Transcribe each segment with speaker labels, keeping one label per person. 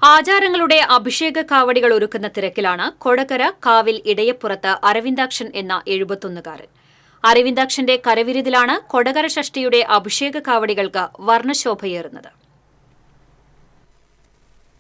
Speaker 1: ആചാരങ്ങളുടെ അഭിഷേക കാവടികൾ ഒരുക്കുന്ന തിരക്കിലാണ് കൊടകര കാവിൽ ഇടയപ്പുറത്ത് അരവിന്ദാക്ഷൻ എന്ന 71കാരൻ. അരവിന്ദാക്ഷന്റെ കരവിരുതിലാണ് കൊടകര ഷഷ്ഠിയുടെ അഭിഷേക കാവടികൾക്ക് വർണ്ണശോഭയേറുന്നത്.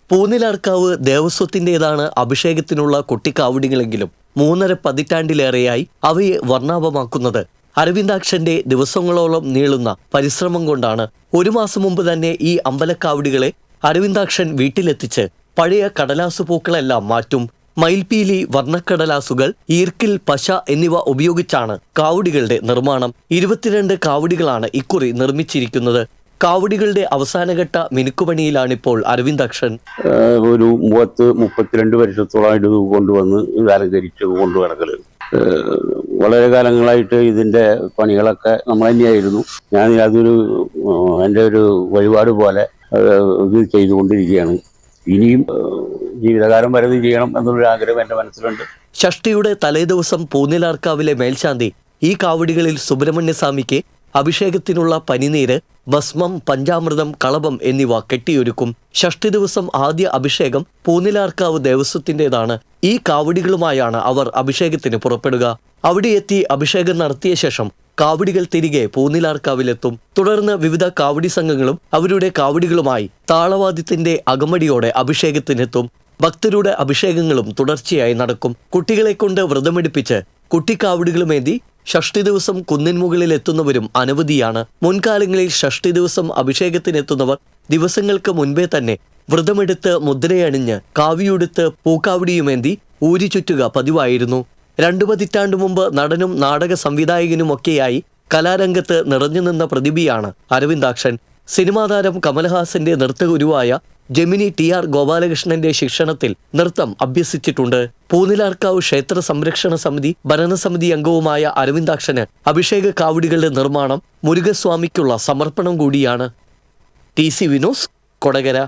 Speaker 2: പൂനിലാർക്കാവ് ദേവസ്വത്തിന്റേതാണ് അഭിഷേകത്തിനുള്ള കൊട്ടിക്കാവടികളെങ്കിലും 3.5 പതിറ്റാണ്ടിലേറെയായി അവയെ വർണ്ണാഭമാക്കുന്നത് അരവിന്ദാക്ഷന്റെ ദിവസങ്ങളോളം നീളുന്ന പരിശ്രമം കൊണ്ടാണ്. 1 മാസം മുമ്പ് തന്നെ ഈ അമ്പലക്കാവടികളെ അരവിന്ദാക്ഷൻ വീട്ടിലെത്തിച്ച് പഴയ കടലാസു പൂക്കളെല്ലാം മാറ്റും. മയിൽപീലി, വർണ്ണക്കടലാസുകൾ, ഈർക്കിൽ, പശ എന്നിവ ഉപയോഗിച്ചാണ് കാവടികളുടെ നിർമ്മാണം. 22 കാവടികളാണ് ഇക്കുറി നിർമ്മിച്ചിരിക്കുന്നത്. കാവടികളുടെ അവസാനഘട്ട മിനുക്കുപണിയിലാണിപ്പോൾ അരവിന്ദാക്ഷൻ.
Speaker 3: ഒരു 32 വർഷത്തോളമായിട്ട് ഇത് കൊണ്ടുവന്ന് അലങ്കരിച്ച് കൊണ്ടുനടക്കല്. വളരെ കാലങ്ങളായിട്ട് ഇതിന്റെ പണികളൊക്കെ നമ്മൾ തന്നെയായിരുന്നു. ഞാൻ എൻ്റെ ഒരു വഴിപാട് പോലെ ഇത് ചെയ്തുകൊണ്ടിരിക്കുകയാണ്. ഇനിയും ജീവിതകാലം വരെ ഇത് ചെയ്യണം എന്നുള്ളൊരു ആഗ്രഹം എൻ്റെ മനസ്സിലുണ്ട്.
Speaker 2: ഷഷ്ഠിയുടെ തലേദിവസം പൂനിലാർക്കാവിലെ മേൽശാന്തി ഈ കാവടികളിൽ സുബ്രഹ്മണ്യസ്വാമിക്ക് അഭിഷേകത്തിനുള്ള പനിനീര്, ഭസ്മം, പഞ്ചാമൃതം, കളഭം എന്നിവ കെട്ടിയൊരുക്കും. ഷഷ്ഠി ദിവസം ആദ്യ അഭിഷേകം പൂനിലാർക്കാവ് ദേവസ്വത്തിൻ്റെതാണ്. ഈ കാവടികളുമായാണ് അവർ അഭിഷേകത്തിന് പുറപ്പെടുക. അവിടെ എത്തി അഭിഷേകം നടത്തിയ ശേഷം കാവടികൾ തിരികെ പൂനിലാർക്കാവിലെത്തും. തുടർന്ന് വിവിധ കാവടി സംഘങ്ങളും അവരുടെ കാവടികളുമായി താളവാദ്യത്തിന്റെ അകമടിയോടെ അഭിഷേകത്തിനെത്തും. ഭക്തരുടെ അഭിഷേകങ്ങളും തുടർച്ചയായി നടക്കും. കുട്ടികളെ കൊണ്ട് വ്രതമെടുപ്പിച്ച് കുട്ടിക്കാവടികളുമേന്തി ഷഷ്ഠി ദിവസം കുന്നിൻ മുകളിൽ എത്തുന്നവരും അനവധിയാണ്. മുൻകാലങ്ങളിൽ ഷഷ്ഠി ദിവസം അഭിഷേകത്തിനെത്തുന്നവർ ദിവസങ്ങൾക്ക് മുൻപേ തന്നെ വ്രതമെടുത്ത് മുദ്രയണിഞ്ഞ് കാവിയുടുത്ത് പൂക്കാവടിയുമേന്തി ഊരി ചുറ്റുക പതിവായിരുന്നു. 2 പതിറ്റാണ്ടു മുമ്പ് നടനും നാടക സംവിധായകനുമൊക്കെയായി കലാരംഗത്ത് നിറഞ്ഞുനിന്ന പ്രതിഭയാണ് അരവിന്ദാക്ഷൻ. സിനിമാ താരം കമൽഹാസന്റെ നൃത്തഗുരുവായ ജെമിനി TR ഗോപാലകൃഷ്ണന്റെ ശിക്ഷണത്തിൽ നൃത്തം അഭ്യസിച്ചിട്ടുണ്ട്. പൂനിലാർക്കാവ് ക്ഷേത്ര സംരക്ഷണ സമിതി ഭരണസമിതി അംഗവുമായ അരവിന്ദാക്ഷന് അഭിഷേക കാവടികളുടെ നിർമ്മാണം മുരുകസ്വാമിക്കുള്ള സമർപ്പണം കൂടിയാണ്. TC വിനോസ്, കൊടകര.